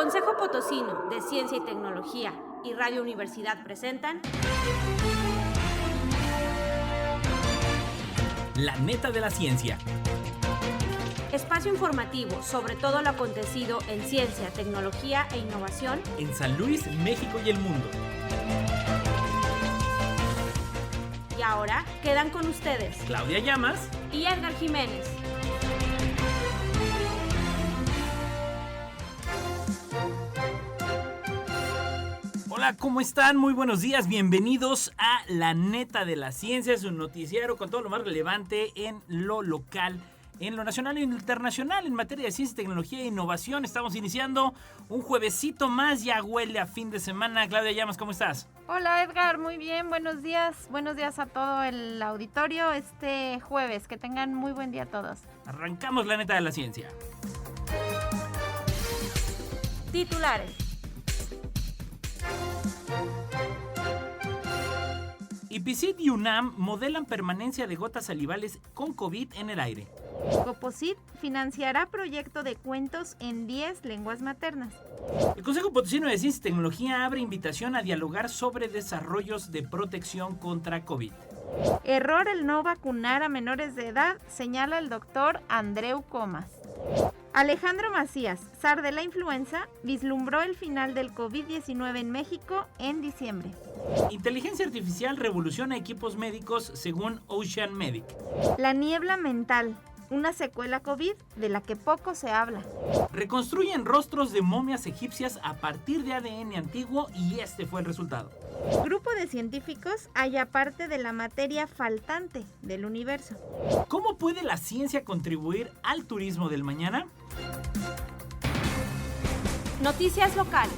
Consejo Potosino de Ciencia y Tecnología y Radio Universidad presentan La Neta de la Ciencia. Espacio informativo sobre todo lo acontecido en ciencia, tecnología e innovación En San Luis, México y el mundo. y ahora quedan con ustedes Claudia Llamas. y Edgar Jiménez. Hola, ¿cómo están? Muy buenos días, bienvenidos a La Neta de la Ciencia, es un noticiero con todo lo más relevante en lo local, en lo nacional e internacional, en materia de ciencia, tecnología e innovación. Estamos iniciando un juevesito más, ya huele a fin de semana. Claudia Llamas, ¿cómo estás? Hola Edgar, muy bien, buenos días a todo el auditorio este jueves, que tengan muy buen día todos. Arrancamos La Neta de la Ciencia. Titulares. IPICIT y UNAM modelan permanencia de gotas salivales con COVID en el aire. Coposit financiará proyecto de cuentos en 10 lenguas maternas. El Consejo Potosino de Ciencia y Tecnología abre invitación a dialogar sobre desarrollos de protección contra COVID. Error el no vacunar a menores de edad, señala el doctor Andreu Comas. Alejandro Macías, zar de la influenza, vislumbró el final del COVID-19 en México en diciembre. Inteligencia artificial revoluciona equipos médicos según Ocean Medic. La niebla mental, una secuela COVID de la que poco se habla. Reconstruyen rostros de momias egipcias a partir de ADN antiguo y este fue el resultado. Grupo de científicos halla parte de la materia faltante del universo. ¿Cómo puede la ciencia contribuir al turismo del mañana? Noticias locales.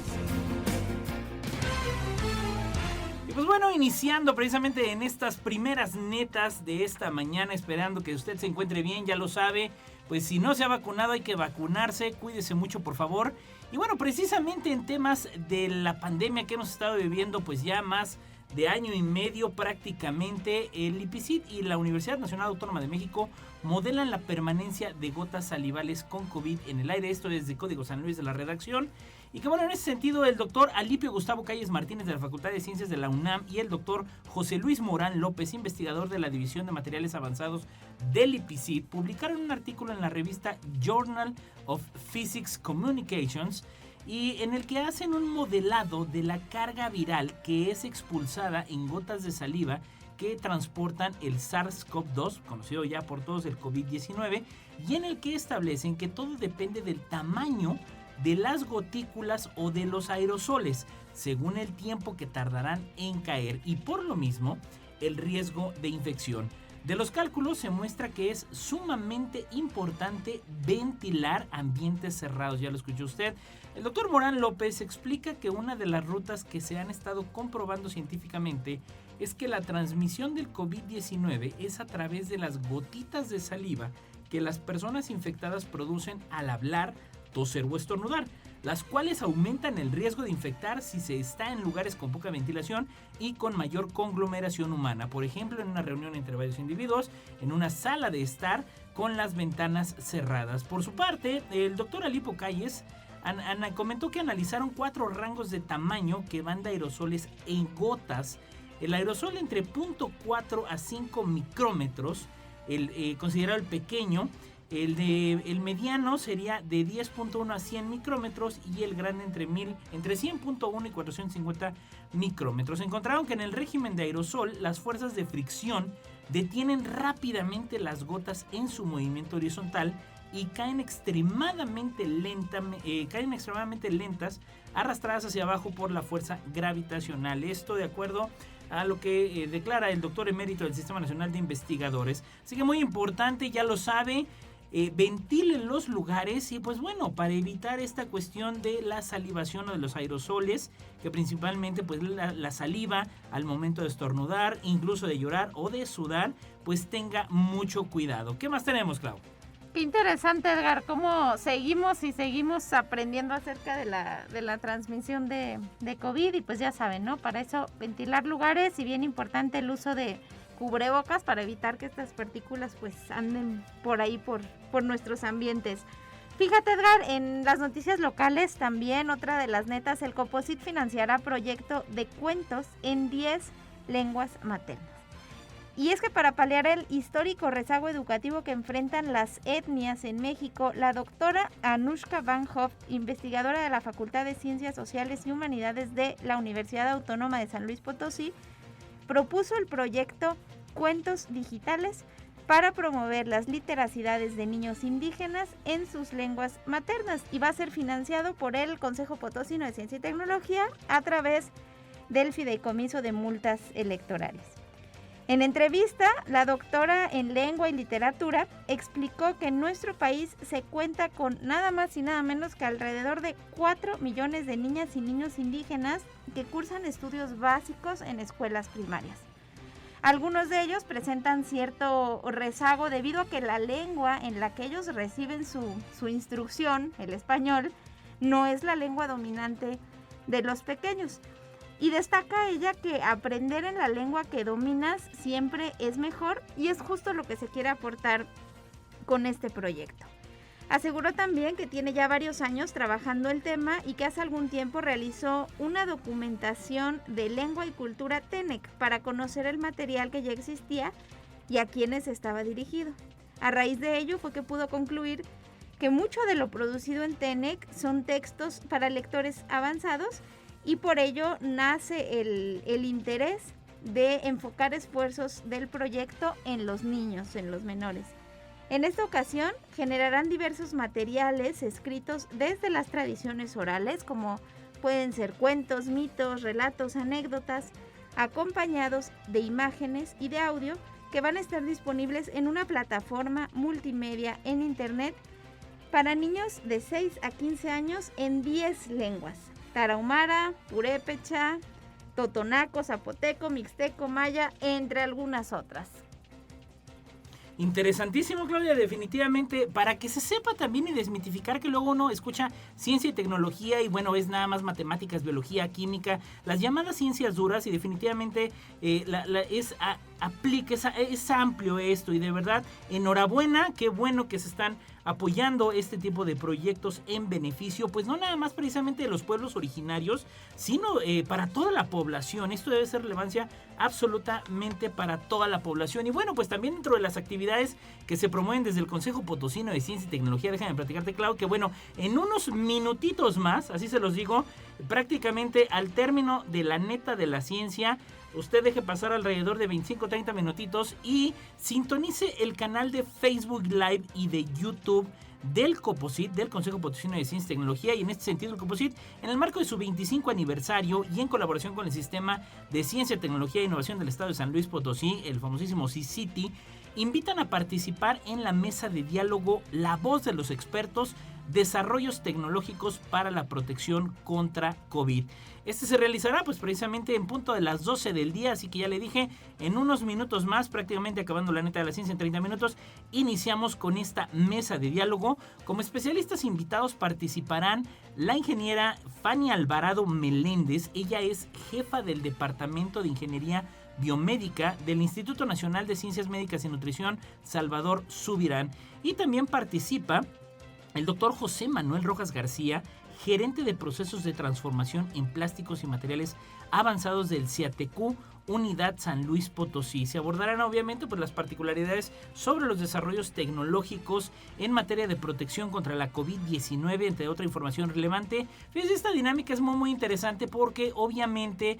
Y pues bueno, iniciando precisamente en estas primeras netas de esta mañana, esperando que usted se encuentre bien, ya lo sabe, pues si no se ha vacunado hay que vacunarse, cuídese mucho por favor. Y bueno, precisamente en temas de la pandemia que hemos estado viviendo pues ya más de año y medio prácticamente, el IPICIT y la Universidad Nacional Autónoma de México modelan la permanencia de gotas salivales con COVID en el aire. Esto es de Código San Luis de la redacción. Y que bueno, en ese sentido el doctor Alipio Gustavo Calles Martínez de la Facultad de Ciencias de la UNAM y el doctor José Luis Morán López, investigador de la División de Materiales Avanzados del IPICIT, publicaron un artículo en la revista Journal of Physics Communications y en el que hacen un modelado de la carga viral que es expulsada en gotas de saliva que transportan el SARS-CoV-2, conocido ya por todos el COVID-19, y en el que establecen que todo depende del tamaño de las gotículas o de los aerosoles, según el tiempo que tardarán en caer y por lo mismo el riesgo de infección. De los cálculos se muestra que es sumamente importante ventilar ambientes cerrados, ya lo escuchó usted. El doctor Morán López explica que una de las rutas que se han estado comprobando científicamente es que la transmisión del COVID-19 es a través de las gotitas de saliva que las personas infectadas producen al hablar, toser o estornudar, las cuales aumentan el riesgo de infectar si se está en lugares con poca ventilación y con mayor conglomeración humana, por ejemplo en una reunión entre varios individuos, en una sala de estar con las ventanas cerradas. Por su parte, el doctor Alipo Calles comentó que analizaron 4 rangos de tamaño que van de aerosoles en gotas. El aerosol entre 0.4 a 5 micrómetros, considerado el pequeño. El mediano sería de 10.1 a 100 micrómetros y el grande entre 100.1 y 450 micrómetros. Encontraron que en el régimen de aerosol las fuerzas de fricción detienen rápidamente las gotas en su movimiento horizontal y caen extremadamente lentas, arrastradas hacia abajo por la fuerza gravitacional. Esto de acuerdo a lo que declara el doctor emérito del Sistema Nacional de Investigadores. Así que muy importante, ya lo sabe. Ventilen los lugares y pues bueno, para evitar esta cuestión de la salivación o de los aerosoles, que principalmente pues la saliva al momento de estornudar, incluso de llorar o de sudar, pues tenga mucho cuidado. ¿Qué más tenemos, Clau? Qué interesante, Edgar, cómo seguimos aprendiendo acerca de la transmisión de COVID y pues ya saben, ¿no? Para eso ventilar lugares y bien importante el uso de cubrebocas para evitar que estas partículas pues anden por ahí por nuestros ambientes. Fíjate, Edgar, en las noticias locales también, otra de las netas, el Coposit financiará proyecto de cuentos en 10 lenguas maternas. Y es que para paliar el histórico rezago educativo que enfrentan las etnias en México, la doctora Anushka Van Hoff, investigadora de la Facultad de Ciencias Sociales y Humanidades de la Universidad Autónoma de San Luis Potosí, propuso el proyecto Cuentos Digitales para promover las literacidades de niños indígenas en sus lenguas maternas, y va a ser financiado por el Consejo Potosino de Ciencia y Tecnología a través del Fideicomiso de Multas Electorales. En entrevista, la doctora en Lengua y Literatura explicó que en nuestro país se cuenta con nada más y nada menos que alrededor de 4 millones de niñas y niños indígenas que cursan estudios básicos en escuelas primarias. Algunos de ellos presentan cierto rezago debido a que la lengua en la que ellos reciben su instrucción, el español, no es la lengua dominante de los pequeños. Y destaca ella que aprender en la lengua que dominas siempre es mejor, y es justo lo que se quiere aportar con este proyecto. Aseguró también que tiene ya varios años trabajando el tema y que hace algún tiempo realizó una documentación de lengua y cultura TENEC para conocer el material que ya existía y a quienes estaba dirigido. A raíz de ello fue que pudo concluir que mucho de lo producido en TENEC son textos para lectores avanzados, y por ello nace el interés de enfocar esfuerzos del proyecto en los niños, en los menores. En esta ocasión generarán diversos materiales escritos desde las tradiciones orales, como pueden ser cuentos, mitos, relatos, anécdotas, acompañados de imágenes y de audio que van a estar disponibles en una plataforma multimedia en internet para niños de 6 a 15 años en 10 lenguas: tarahumara, purépecha, totonaco, zapoteco, mixteco, maya, entre algunas otras. Interesantísimo, Claudia, definitivamente, para que se sepa también y desmitificar que luego uno escucha ciencia y tecnología y bueno, es nada más matemáticas, biología, química, las llamadas ciencias duras, y definitivamente es amplio esto, y de verdad, enhorabuena, qué bueno que se están apoyando este tipo de proyectos en beneficio, pues no nada más precisamente de los pueblos originarios, sino para toda la población. Esto debe ser relevancia absolutamente para toda la población. Y bueno, pues también dentro de las actividades que se promueven desde el Consejo Potosino de Ciencia y Tecnología, déjame platicarte, Clau, que bueno, en unos minutitos más, así se los digo, prácticamente al término de la neta de la ciencia, usted deje pasar alrededor de 25-30 minutitos y sintonice el canal de Facebook Live y de YouTube del Coposit, del Consejo Potosino de Ciencia y Tecnología. Y en este sentido, el Coposit, en el marco de su 25 aniversario y en colaboración con el Sistema de Ciencia, Tecnología e Innovación del Estado de San Luis Potosí, el famosísimo CICITI, invitan a participar en la mesa de diálogo La Voz de los Expertos, Desarrollos Tecnológicos para la Protección contra COVID. Este se realizará pues precisamente en punto de las 12 del día, así que ya le dije, en unos minutos más, prácticamente acabando la neta de la ciencia en 30 minutos, iniciamos con esta mesa de diálogo. Como especialistas invitados participarán la ingeniera Fanny Alvarado Meléndez. Ella es jefa del Departamento de Ingeniería Biomédica del Instituto Nacional de Ciencias Médicas y Nutrición Salvador Subirán. Y también participa el doctor José Manuel Rojas García, gerente de procesos de transformación en plásticos y materiales avanzados del CIATECU, Unidad San Luis Potosí. Se abordarán obviamente pues las particularidades sobre los desarrollos tecnológicos en materia de protección contra la COVID-19, entre otra información relevante. Fíjense, esta dinámica es muy interesante porque obviamente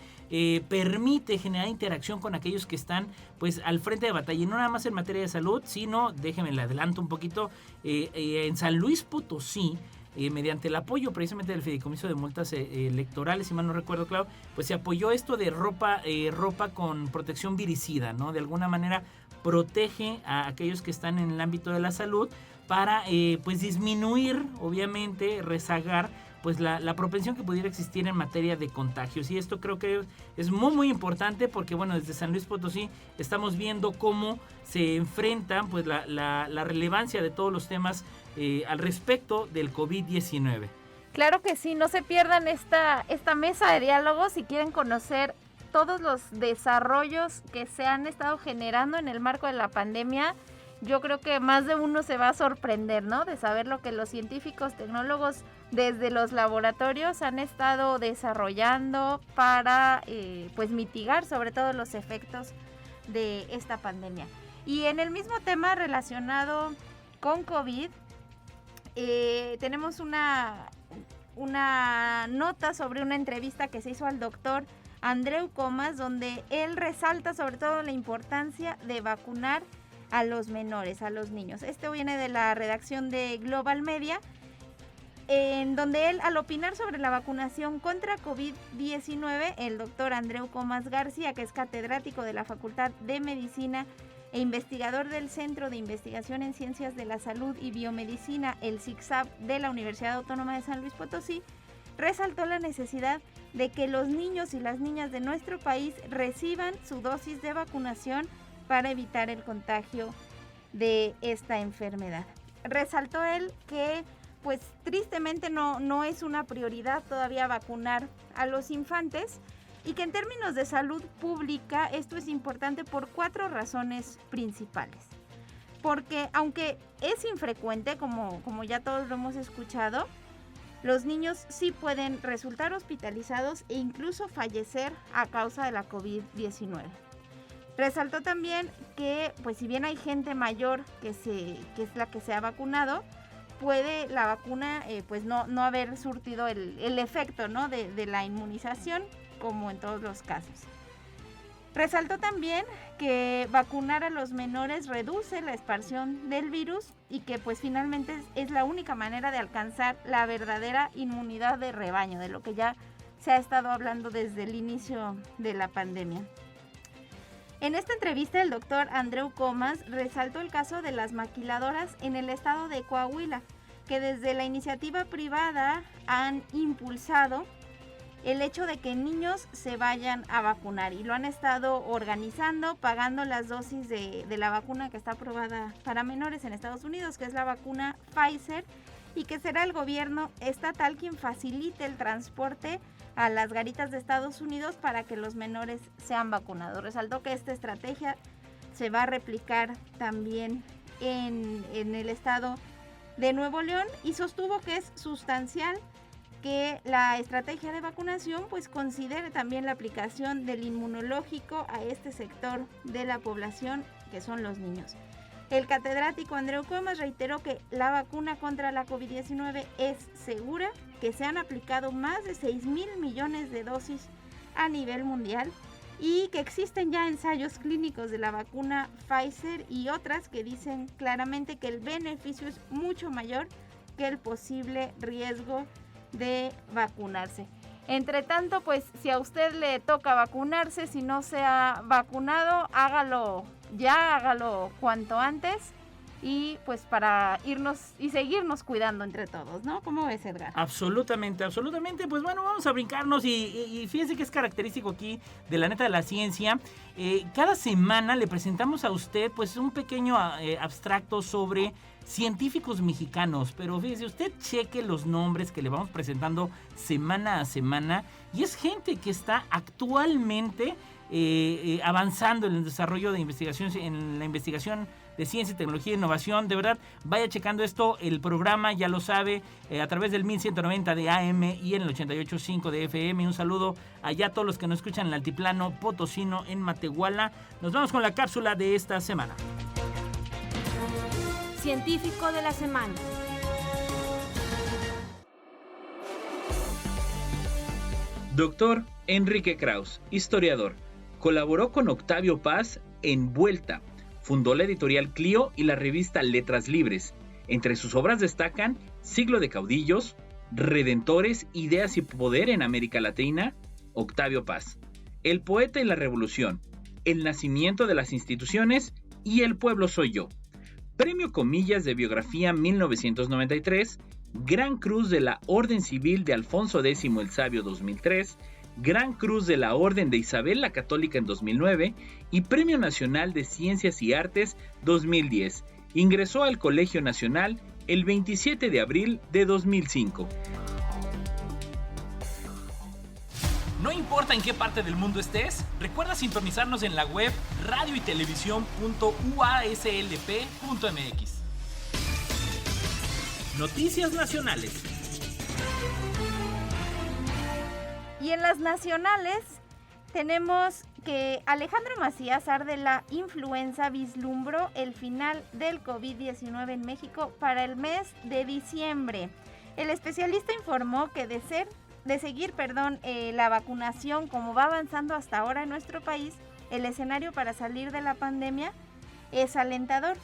permite generar interacción con aquellos que están pues al frente de batalla, y no nada más en materia de salud, sino, déjenme le adelanto un poquito, en San Luis Potosí, mediante el apoyo precisamente del Fideicomiso de Multas Electorales, si mal no recuerdo, Clau, pues se apoyó esto de ropa con protección viricida, ¿no? De alguna manera protege a aquellos que están en el ámbito de la salud para pues disminuir, obviamente, rezagar pues la propensión que pudiera existir en materia de contagios. Y esto creo que es muy importante porque bueno, desde San Luis Potosí estamos viendo cómo se enfrentan pues la relevancia de todos los temas al respecto del COVID-19. Claro que sí, no se pierdan esta mesa de diálogo si quieren conocer todos los desarrollos que se han estado generando en el marco de la pandemia yo creo que más de uno se va a sorprender, ¿no? De saber lo que los científicos, tecnólogos desde los laboratorios han estado desarrollando para pues mitigar sobre todo los efectos de esta pandemia. Y en el mismo tema relacionado con COVID, tenemos una nota sobre una entrevista que se hizo al doctor Andreu Comas, donde él resalta sobre todo la importancia de vacunar a los menores, a los niños. Esto viene de la redacción de Global Media, en donde él, al opinar sobre la vacunación contra COVID-19, el doctor Andreu Comas García, que es catedrático de la Facultad de Medicina e investigador del Centro de Investigación en Ciencias de la Salud y Biomedicina, el CICSAB de la Universidad Autónoma de San Luis Potosí, resaltó la necesidad de que los niños y las niñas de nuestro país reciban su dosis de vacunación para evitar el contagio de esta enfermedad. Resaltó él que pues tristemente no es una prioridad todavía vacunar a los infantes y que en términos de salud pública esto es importante por 4 razones principales. Porque aunque es infrecuente, como ya todos lo hemos escuchado, los niños sí pueden resultar hospitalizados e incluso fallecer a causa de la COVID-19. Resaltó también que, pues si bien hay gente mayor que es la que se ha vacunado, puede la vacuna pues no haber surtido el efecto, ¿no? de la inmunización, como en todos los casos. Resaltó también que vacunar a los menores reduce la expansión del virus y que pues finalmente es la única manera de alcanzar la verdadera inmunidad de rebaño, de lo que ya se ha estado hablando desde el inicio de la pandemia. En esta entrevista, el doctor Andreu Comas resaltó el caso de las maquiladoras en el estado de Coahuila, que desde la iniciativa privada han impulsado el hecho de que niños se vayan a vacunar y lo han estado organizando, pagando las dosis de la vacuna que está aprobada para menores en Estados Unidos, que es la vacuna Pfizer, y que será el gobierno estatal quien facilite el transporte a las garitas de Estados Unidos para que los menores sean vacunados. Resaltó que esta estrategia se va a replicar también en el estado de Nuevo León y sostuvo que es sustancial que la estrategia de vacunación pues considere también la aplicación del inmunológico a este sector de la población que son los niños. El catedrático Andreu Comas reiteró que la vacuna contra la COVID-19 es segura, que se han aplicado más de 6,000 millones de dosis a nivel mundial y que existen ya ensayos clínicos de la vacuna Pfizer y otras que dicen claramente que el beneficio es mucho mayor que el posible riesgo de vacunarse. Entre tanto, pues si a usted le toca vacunarse, si no se ha vacunado, hágalo ya, hágalo cuanto antes y pues para irnos y seguirnos cuidando entre todos, ¿no? ¿Cómo ves, Edgar? Absolutamente. Pues bueno, vamos a brincarnos y fíjense que es característico aquí de la neta de la ciencia. Cada semana le presentamos a usted pues un pequeño abstracto sobre científicos mexicanos, pero fíjese, usted cheque los nombres que le vamos presentando semana a semana y es gente que está actualmente avanzando en el desarrollo de investigación, en la investigación de ciencia, tecnología e innovación. De verdad, vaya checando esto, el programa ya lo sabe, a través del 1190 de AM y en el 88.5 de FM. Un saludo allá a todos los que nos escuchan en el altiplano potosino, en Matehuala. Nos vamos con la cápsula de esta semana. Científico de la semana. Dr. Enrique Kraus, historiador. Colaboró con Octavio Paz en Vuelta. Fundó la editorial Clio y la revista Letras Libres. Entre sus obras destacan Siglo de Caudillos, Redentores, Ideas y Poder en América Latina, Octavio Paz. El poeta y la revolución, El nacimiento de las instituciones y El pueblo soy yo. Premio Comillas de Biografía 1993, Gran Cruz de la Orden Civil de Alfonso X el Sabio 2003, Gran Cruz de la Orden de Isabel la Católica en 2009 y Premio Nacional de Ciencias y Artes 2010. Ingresó al Colegio Nacional el 27 de abril de 2005. No importa importa en qué parte del mundo estés, recuerda sintonizarnos en la web radioytelevisión.uaslp.mx. Noticias nacionales. Y en las nacionales tenemos que Alejandro Macías, zar de la influenza, vislumbró el final del COVID-19 en México para el mes de diciembre. El especialista informó que de seguir la vacunación como va avanzando hasta ahora en nuestro país, el escenario para salir de la pandemia es alentador.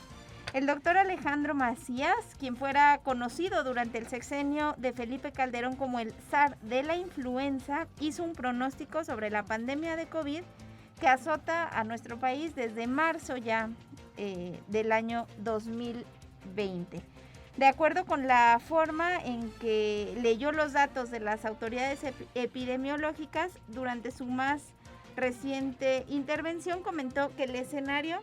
El doctor Alejandro Macías, quien fuera conocido durante el sexenio de Felipe Calderón como el zar de la influenza, hizo un pronóstico sobre la pandemia de COVID que azota a nuestro país desde marzo ya del año 2020. De acuerdo con la forma en que leyó los datos de las autoridades epidemiológicas durante su más reciente intervención, comentó que el escenario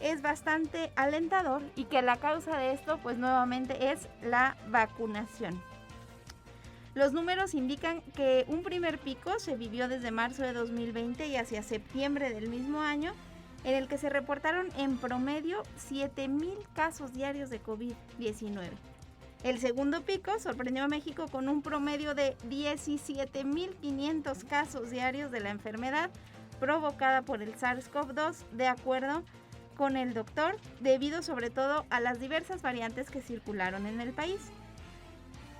es bastante alentador y que la causa de esto, pues nuevamente, es la vacunación. Los números indican que un primer pico se vivió desde marzo de 2020 y hacia septiembre del mismo año, en el que se reportaron en promedio 7,000 casos diarios de COVID-19. El segundo pico sorprendió a México con un promedio de 17,500 casos diarios de la enfermedad provocada por el SARS-CoV-2, de acuerdo con el doctor, debido sobre todo a las diversas variantes que circularon en el país.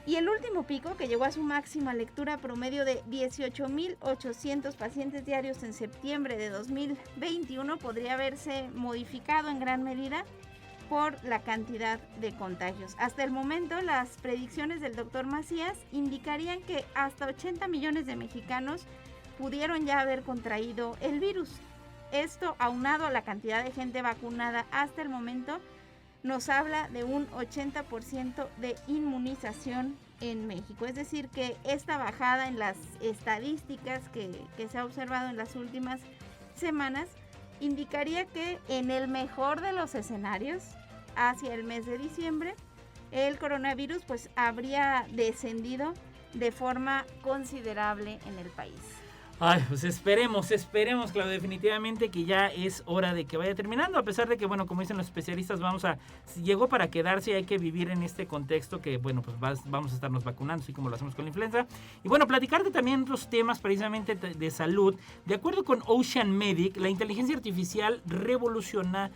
Y el último pico, que llegó a su máxima lectura promedio de 18,800 pacientes diarios en septiembre de 2021, podría verse modificado en gran medida por la cantidad de contagios. Hasta el momento, las predicciones del doctor Macías indicarían que hasta 80 millones de mexicanos pudieron ya haber contraído el virus. Esto, aunado a la cantidad de gente vacunada hasta el momento, nos habla de un 80% de inmunización en México. Es decir, que esta bajada en las estadísticas que se ha observado en las últimas semanas indicaría que en el mejor de los escenarios, hacia el mes de diciembre, el coronavirus pues habría descendido de forma considerable en el país. Ay, pues esperemos, Claudia, definitivamente que ya es hora de que vaya terminando, a pesar de que, bueno, como dicen los especialistas, llegó para quedarse y hay que vivir en este contexto que, bueno, pues vamos a estarnos vacunando, así como lo hacemos con la influenza. Y bueno, platicarte también otros temas precisamente de salud. De acuerdo con Ocean Medic, la inteligencia artificial revoluciona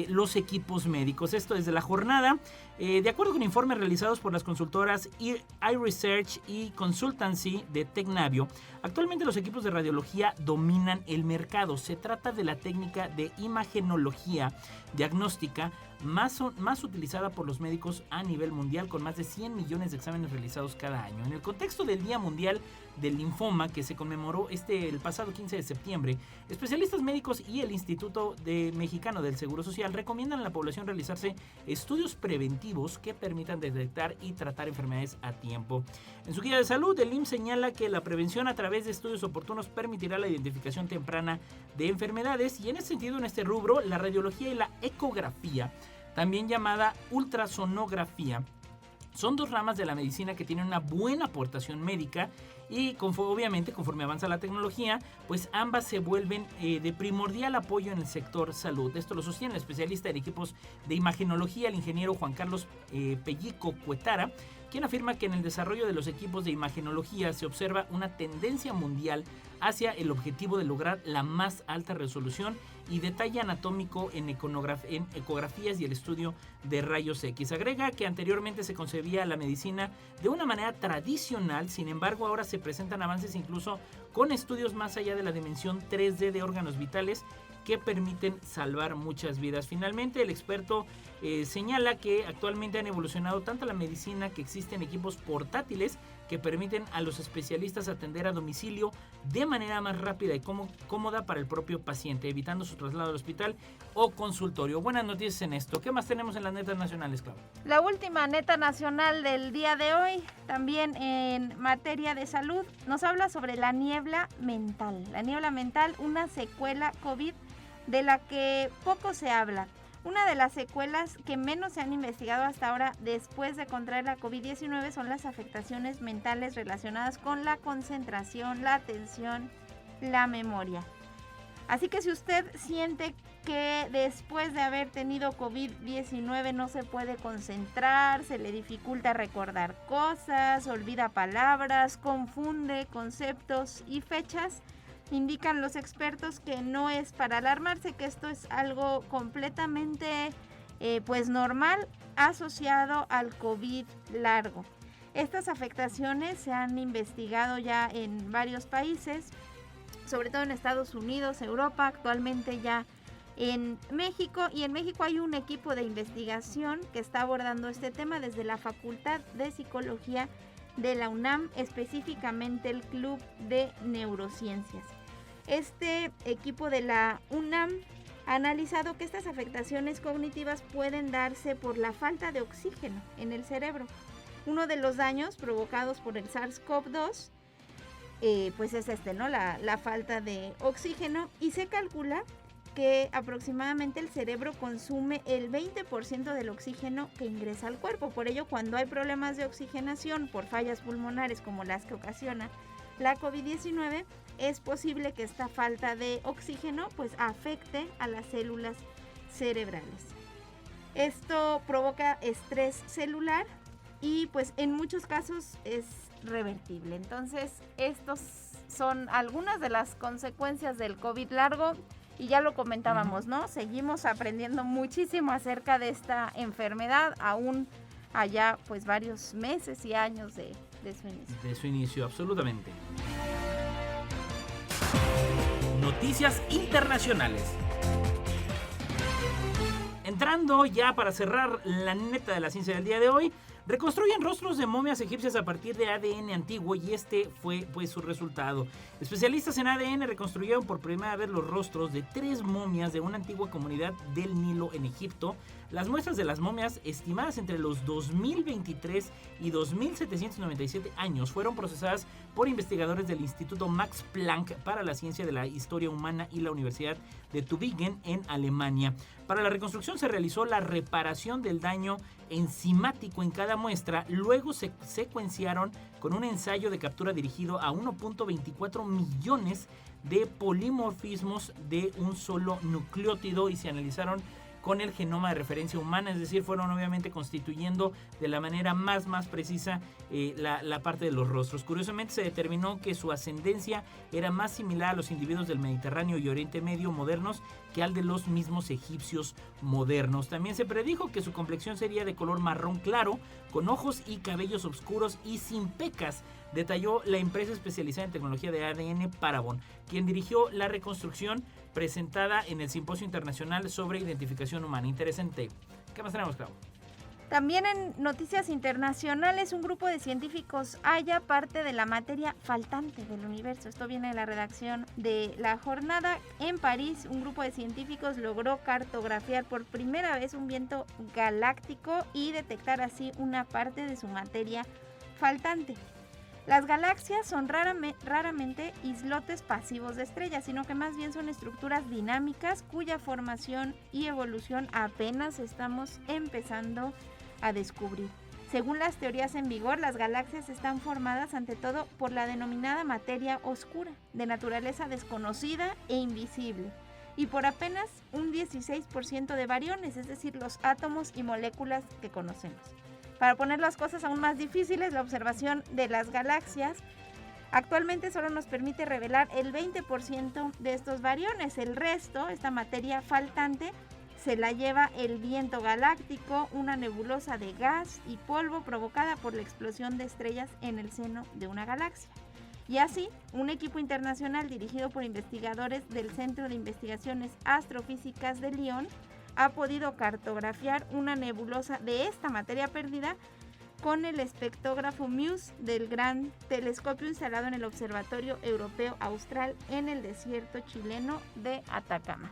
los equipos médicos. Esto desde la jornada. De acuerdo con informes realizados por las consultoras iResearch y Consultancy de Tecnavio, actualmente los equipos de radiología dominan el mercado. Se trata de la técnica de imagenología diagnóstica más utilizada por los médicos a nivel mundial, con más de 100 millones de exámenes realizados cada año. En el contexto del Día Mundial del Linfoma, que se conmemoró el pasado 15 de septiembre, especialistas médicos y el Instituto Mexicano del Seguro Social recomiendan a la población realizarse estudios preventivos que permitan detectar y tratar enfermedades a tiempo. En su guía de salud, el IMSS señala que la prevención a través de estudios oportunos permitirá la identificación temprana de enfermedades, y en ese sentido, en este rubro, la radiología y la ecografía, también llamada ultrasonografía, son dos ramas de la medicina que tienen una buena aportación médica y obviamente conforme avanza la tecnología, pues ambas se vuelven de primordial apoyo en el sector salud. Esto lo sostiene el especialista en equipos de imagenología, el ingeniero Juan Carlos Pellico Cuetara, quien afirma que en el desarrollo de los equipos de imagenología se observa una tendencia mundial hacia el objetivo de lograr la más alta resolución y detalle anatómico en ecografías y el estudio de rayos X. Agrega que anteriormente se concebía la medicina de una manera tradicional, sin embargo ahora se presentan avances incluso con estudios más allá de la dimensión 3D de órganos vitales que permiten salvar muchas vidas. Finalmente, el experto señala que actualmente han evolucionado tanto la medicina que existen equipos portátiles que permiten a los especialistas atender a domicilio de manera más rápida y cómoda para el propio paciente, evitando su traslado al hospital o consultorio. Buenas noticias en esto. ¿Qué más tenemos en las netas nacionales, Claudia? La última neta nacional del día de hoy, también en materia de salud, nos habla sobre la niebla mental. La niebla mental, una secuela COVID de la que poco se habla. Una de las secuelas que menos se han investigado hasta ahora después de contraer la COVID-19 son las afectaciones mentales relacionadas con la concentración, la atención la memoria. Así que si usted siente que después de haber tenido COVID-19 no se puede concentrar, se le dificulta recordar cosas, olvida palabras, confunde conceptos y fechas, indican los expertos que no es para alarmarse, que esto es algo completamente pues normal asociado al COVID largo. Estas afectaciones se han investigado ya en varios países, sobre todo en Estados Unidos, Europa, actualmente ya en México. Y en México hay un equipo de investigación que está abordando este tema desde la Facultad de Psicología de la UNAM, específicamente el Club de Neurociencias. Este equipo de la UNAM ha analizado que estas afectaciones cognitivas pueden darse por la falta de oxígeno en el cerebro. Uno de los daños provocados por el SARS-CoV-2 pues es ¿no? La falta de oxígeno, y se calcula que aproximadamente el cerebro consume el 20% del oxígeno que ingresa al cuerpo. Por ello, cuando hay problemas de oxigenación por fallas pulmonares como las que ocasiona la COVID-19, es posible que esta falta de oxígeno pues afecte a las células cerebrales. Esto provoca estrés celular y pues en muchos casos es revertible. Entonces, estos son algunas de las consecuencias del COVID largo y ya lo comentábamos, ¿no? Seguimos aprendiendo muchísimo acerca de esta enfermedad, aún allá pues varios meses y años de su inicio. De su inicio, absolutamente. Noticias internacionales. Entrando ya para cerrar la neta de la ciencia del día de hoy, reconstruyen rostros de momias egipcias a partir de ADN antiguo y este fue pues su resultado. Especialistas en ADN reconstruyeron por primera vez los rostros de 3 momias de una antigua comunidad del Nilo en Egipto. Las muestras de las momias, estimadas entre los 2023 y 2797 años, fueron procesadas por investigadores del Instituto Max Planck para la Ciencia de la Historia Humana y la Universidad de Tübingen en Alemania. Para la reconstrucción se realizó la reparación del daño enzimático en cada muestra, luego se secuenciaron con un ensayo de captura dirigido a 1.24 millones de polimorfismos de un solo nucleótido y se analizaron con el genoma de referencia humana, es decir, fueron obviamente constituyendo de la manera más precisa la parte de los rostros. Curiosamente se determinó que su ascendencia era más similar a los individuos del Mediterráneo y Oriente Medio modernos que al de los mismos egipcios modernos. También se predijo que su complexión sería de color marrón claro, con ojos y cabellos oscuros y sin pecas, detalló la empresa especializada en tecnología de ADN Parabon, quien dirigió la reconstrucción presentada en el Simposio Internacional sobre Identificación Humana. Interesante. ¿Qué más tenemos, Clau? También en noticias internacionales, un grupo de científicos halla parte de la materia faltante del universo. Esto viene de la redacción de La Jornada. En París, un grupo de científicos logró cartografiar por primera vez un viento galáctico y detectar así una parte de su materia faltante. Las galaxias son raramente islotes pasivos de estrellas, sino que más bien son estructuras dinámicas cuya formación y evolución apenas estamos empezando a descubrir. Según las teorías en vigor, las galaxias están formadas ante todo por la denominada materia oscura, de naturaleza desconocida e invisible, y por apenas un 16% de bariones, es decir, los átomos y moléculas que conocemos. Para poner las cosas aún más difíciles, la observación de las galaxias actualmente solo nos permite revelar el 20% de estos bariones. El resto, esta materia faltante, se la lleva el viento galáctico, una nebulosa de gas y polvo provocada por la explosión de estrellas en el seno de una galaxia. Y así, un equipo internacional dirigido por investigadores del Centro de Investigaciones Astrofísicas de Lyon ha podido cartografiar una nebulosa de esta materia perdida con el espectrógrafo MUSE del gran telescopio instalado en el Observatorio Europeo Austral en el desierto chileno de Atacama.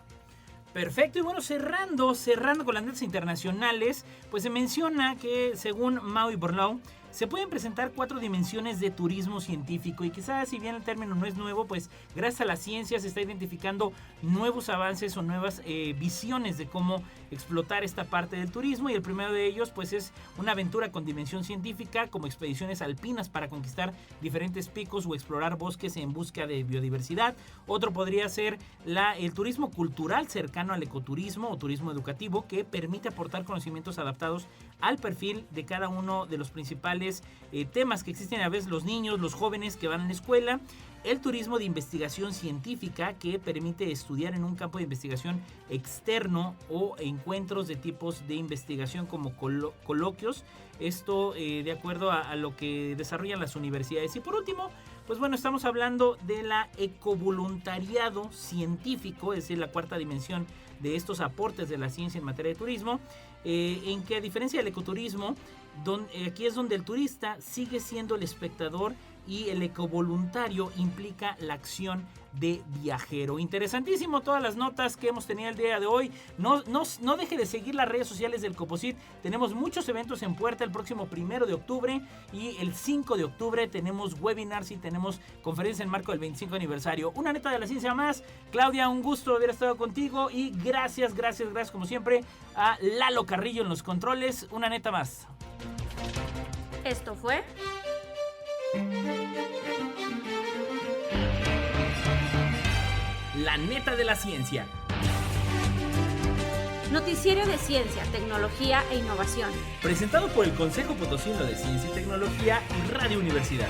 Perfecto, y bueno, cerrando con las noticias internacionales, pues se menciona que según Maui Borlau, Se pueden presentar 4 dimensiones de turismo científico y quizás si bien el término no es nuevo, pues gracias a la ciencia se está identificando nuevos avances o nuevas visiones de cómo explotar esta parte del turismo, y el primero de ellos pues es una aventura con dimensión científica, como expediciones alpinas para conquistar diferentes picos o explorar bosques en busca de biodiversidad. Otro podría ser el turismo cultural cercano al ecoturismo o turismo educativo, que permite aportar conocimientos adaptados al perfil de cada uno de los principales temas que existen a veces los niños, los jóvenes que van a la escuela. El turismo de investigación científica, que permite estudiar en un campo de investigación externo o encuentros de tipos de investigación como coloquios. Esto de acuerdo a lo que desarrollan las universidades. Y por último, pues bueno, estamos hablando de la ecovoluntariado científico, es decir, la cuarta dimensión de estos aportes de la ciencia en materia de turismo, en que a diferencia del ecoturismo, aquí es donde el turista sigue siendo el espectador y el ecovoluntario implica la acción de viajero. Interesantísimo todas las notas que hemos tenido el día de hoy. No deje de seguir las redes sociales del Coposit. Tenemos muchos eventos en puerta el próximo 1 de octubre y el 5 de octubre tenemos webinars y tenemos conferencias en marco del 25 aniversario. Una neta de la ciencia más. Claudia, un gusto haber estado contigo y gracias como siempre a Lalo Carrillo en los controles. Una neta más. Esto fue La neta de la ciencia. Noticiero de Ciencia, Tecnología e Innovación. Presentado por el Consejo Potosino de Ciencia y Tecnología y Radio Universidad.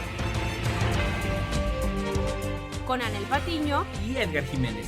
Con Anel Patiño y Edgar Jiménez.